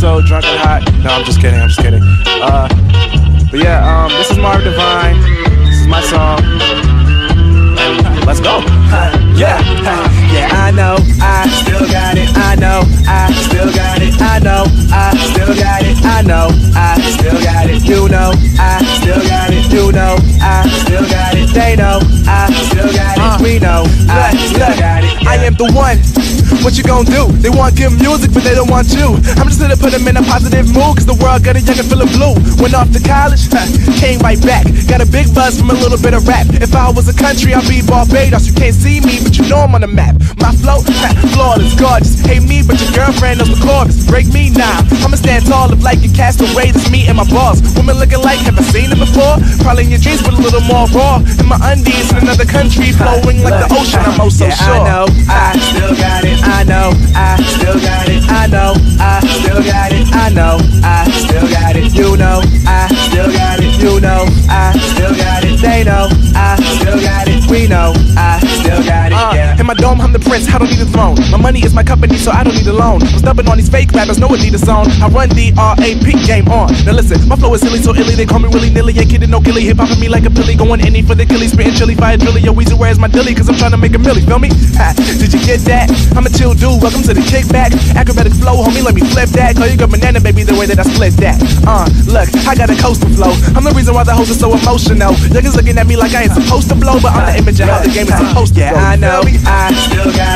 so drunk and hot. No, I'm just kidding. But yeah, this is Marv Divine. This is my song. And let's go. Yeah, I know, I still got it. I know, I still got it. I know, I still got it. I know, I still got it. You know, I still got it. You know, I still got it. They know, I still got it. We know, I still got it. I am the one. What you gon' do? They want good music, but they don't want you. I'm just here to put them in a positive mood, cause the world got a young and feeling blue. Went off to college, came right back. Got a big buzz from a little bit of rap. If I was a country, I'd be Barbados. You can't see me, but you know I'm on the map. My flow, flawless, gorgeous. Hate me, but your girlfriend knows the chorus. Break me now, I'ma stand tall if like a castaway. That's me and my boss. Women looking like, have I seen it before? Probably in your dreams, but a little more raw. In my undies in another country, flowing like the ocean. I'm oh so sure. I know, I still got it. I know, I still got it. I know, I still got it. I know, I still got it. You know, I still got it. You know, I still got it. They know, I still got it. We know, I still got it. Yeah. In my dome, I'm the prince. I don't need a throne. My money is my company, so I don't need a loan. I'm stubborn on these fake rappers, no Adidas zone. I run D-R-A-P, game on. Now listen, my flow is silly, so illy. They call me willy nilly. Ain't kidding, no gilly. Hip hopping me like a pilly, going any for the killy, spitting chili, fire drilly. Yo, Weezy, where's my dilly? Cause I'm trying to make a milli. Feel me? Did you get that? I'm a chill dude. Welcome to the kickback. Acrobatic flow, homie, let me flip that. Call you good banana, baby, the way that I split that. Look, I got a coastal flow. I'm the reason why the hoes are so emotional. Niggas looking at me like I ain't supposed to blow, but I'm the image of how the game is supposed to go. I know, I still got